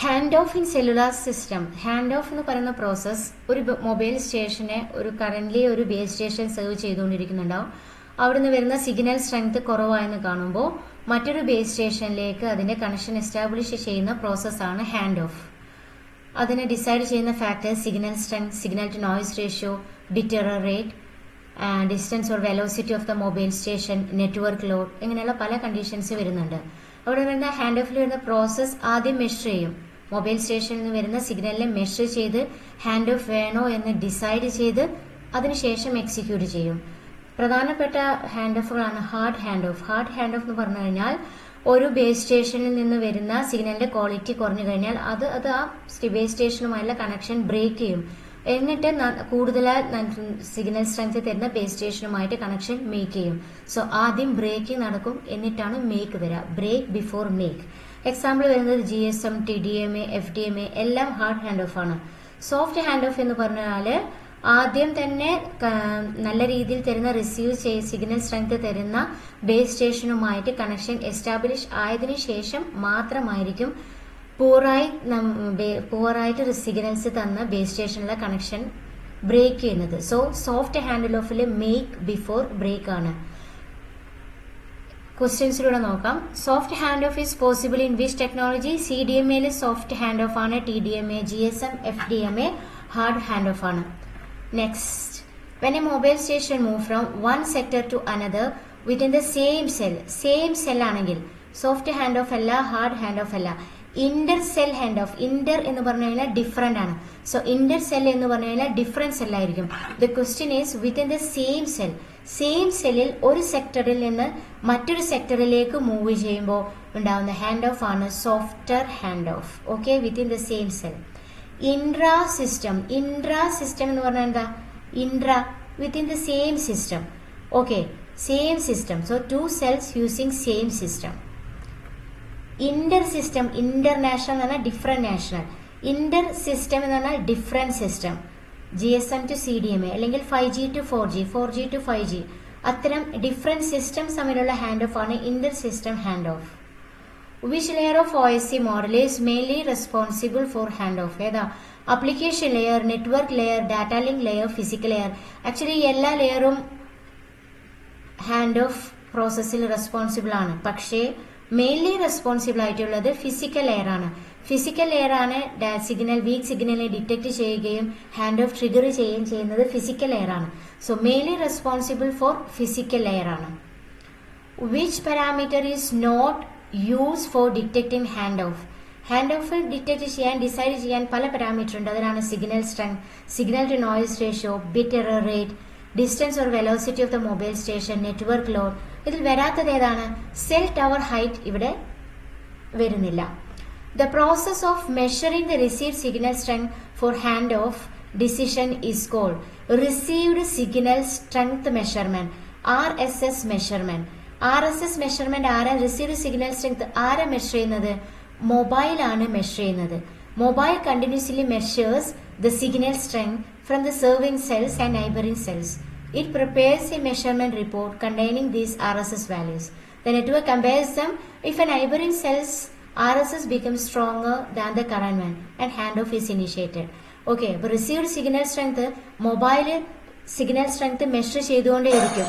Hand of in cellular system. Hand off എന്ന് പറയുന്ന process ഒരു മൊബൈൽ സ്റ്റേഷനെ കറന്റ്ലി ഒരു ബേസ് സ്റ്റേഷൻ സെർവ് ചെയ്തുകൊണ്ടിരിക്കുന്നുണ്ടാവും. അവിടുന്ന് വരുന്ന സിഗ്നൽ സ്ട്രെങ്ത് കുറവായെന്ന് കാണുമ്പോൾ മറ്റൊരു ബേസ് സ്റ്റേഷനിലേക്ക് അതിന്റെ കണക്ഷൻ എസ്റ്റാബ്ലിഷ് ചെയ്യുന്ന പ്രോസസ്സാണ് ഹാൻഡ് ഓഫ്. അതിനെ ഡിസൈഡ് ചെയ്യുന്ന factors signal strength, signal to noise ratio, bit error rate, distance or velocity of the mobile station, network load, ഇങ്ങനെയുള്ള പല കണ്ടീഷൻസ് വരുന്നുണ്ട്. അവിടെ വരുന്ന ഹാൻഡ് ഓഫിൽ വരുന്ന പ്രോസസ്സ് ആദ്യം മെഷർ ചെയ്യും. മൊബൈൽ സ്റ്റേഷനിൽ നിന്ന് വരുന്ന സിഗ്നലിനെ മെഷർ ചെയ്ത് ഹാൻഡ് ഓഫ് വേണോ എന്ന് ഡിസൈഡ് ചെയ്ത് അതിനുശേഷം എക്സിക്യൂട്ട് ചെയ്യും. പ്രധാനപ്പെട്ട ഹാൻഡ് ഓഫുകളാണ് hard hand off. Hard hand off എന്ന് പറഞ്ഞു കഴിഞ്ഞാൽ ഒരു ബേസ് സ്റ്റേഷനിൽ നിന്ന് വരുന്ന സിഗ്നലിന്റെ ക്വാളിറ്റി കുറഞ്ഞു കഴിഞ്ഞാൽ അത് ആ ബേസ് സ്റ്റേഷനുമായുള്ള കണക്ഷൻ ബ്രേക്ക് ചെയ്യും. എന്നിട്ട് കൂടുതലായി സിഗ്നൽ സ്ട്രെങ്ത് തരുന്ന ബേസ് സ്റ്റേഷനുമായിട്ട് കണക്ഷൻ മേക്ക് ചെയ്യും. സോ ആദ്യം ബ്രേക്കിംഗ് നടക്കും, എന്നിട്ടാണ് മേക്ക് വരിക. Break before make. എക്സാമ്പിൾ വരുന്നത് GSM, TDMA, FDMA എല്ലാം ഹാർഡ് ഹാൻഡ് ഓഫ് ആണ്. സോഫ്റ്റ് ഹാൻഡ് ഓഫ് എന്ന് പറഞ്ഞാല് ആദ്യം തന്നെ നല്ല രീതിയിൽ തരുന്ന സിഗ്നൽ സ്ട്രെങ്ത് തരുന്ന ബേസ് സ്റ്റേഷനുമായിട്ട് കണക്ഷൻ എസ്റ്റാബ്ലിഷ് ആയതിനു ശേഷം മാത്രമായിരിക്കും പൂറായിട്ട് സിഗ്നൽസ് തന്ന ബേസ് സ്റ്റേഷനിലെ കണക്ഷൻ ബ്രേക്ക് ചെയ്യുന്നത്. സോ സോഫ്റ്റ് ഹാൻഡ് ഓഫിൽ മേക്ക് ബിഫോർ ബ്രേക്ക് ആണ്. ക്വസ്റ്റ്യൻസിലൂടെ നോക്കാം. Soft hand off is possible in which technology? CDMA soft hand off ആണ്. TDMA, GSM, FDMA hard hand off ആണ്. Next, when a mobile station move from one sector to another within the same cell ആണെങ്കിൽ soft hand of അല്ല, hard hand of അല്ല. Inter cell hand of. Inter എന്ന് പറഞ്ഞു കഴിഞ്ഞാൽ different ആണ്. So Inter cell എന്ന് പറഞ്ഞു കഴിഞ്ഞാൽ ഡിഫറെന്റ് സെൽ ആയിരിക്കും. The question is within the same cell. Same സെല്ലിൽ ഒരു സെക്ടറിൽ നിന്ന് മറ്റൊരു സെക്ടറിലേക്ക് മൂവ് ചെയ്യുമ്പോൾ ഉണ്ടാവുന്ന ഹാൻഡ് ഓഫ് ആണ് software hand off. Okay, within the same cell. Intra system എന്ന് പറഞ്ഞാൽ എന്താ? Intra within the same system. Okay, same system. So two cells using same system. Inter system, international എന്ന് പറഞ്ഞാൽ ഡിഫറെന്റ് നാഷണൽ. ഇന്റർ സിസ്റ്റം എന്ന് പറഞ്ഞാൽ different system. GSM to CDMA അല്ലെങ്കിൽ 5G to 4G, 4G to 5G, അത്തരം different systems തമ്മിലുള്ള hand off ആണ് inter system hand off. Which layer of OSC model is mainly responsible for hand off? ഏതാ? Application layer, network layer, data link layer, physical layer. Actually എല്ലാ ലെയറും hand off പ്രോസസ്സിൽ responsible ആണ്. പക്ഷേ mainly responsible ആയിട്ടുള്ളത് physical layer ആണ്. Physical layer ആണ് weak സിഗ്നലിനെ ഡിറ്റക്ട് ചെയ്യുകയും ഹാൻഡ് ഓഫ് ട്രിഗർ ചെയ്യുകയും ചെയ്യുന്നത് ഫിസിക്കൽ ലെയർ ആണ്. So mainly responsible for physical layer ആണ്. Which parameter is not use for detecting hand off? Hand off detect ചെയ്യാൻ, ഡിസൈഡ് ചെയ്യാൻ പല പാരാമീറ്റർ ഉണ്ട്. അതിലാണ് signal strength, signal to noise ratio, bit error rate, distance or velocity of the mobile station, network load. ഇതിൽ വരാത്തത് ഏതാണ്? Cell tower height ഇവിടെ വരുന്നില്ല. The process of measuring the received signal strength for handoff decision is called received signal strength measurement, RSS measurement. RSS measurement ആരാ? received signal strength ആരാ measure ചെയ്യുന്നത്? Mobile ആണ് measure ചെയ്യുന്നത്. Mobile continuously measures the signal strength from the serving cells and neighboring cells. It prepares a measurement report containing these RSS values. The network compares them. If a neighboring cells RSS becomes stronger than the current one and handoff is initiated. Okay, അപ്പോൾ received signal strength mobile signal strength measure ചെയ്തുകൊണ്ടേയിരിക്കും.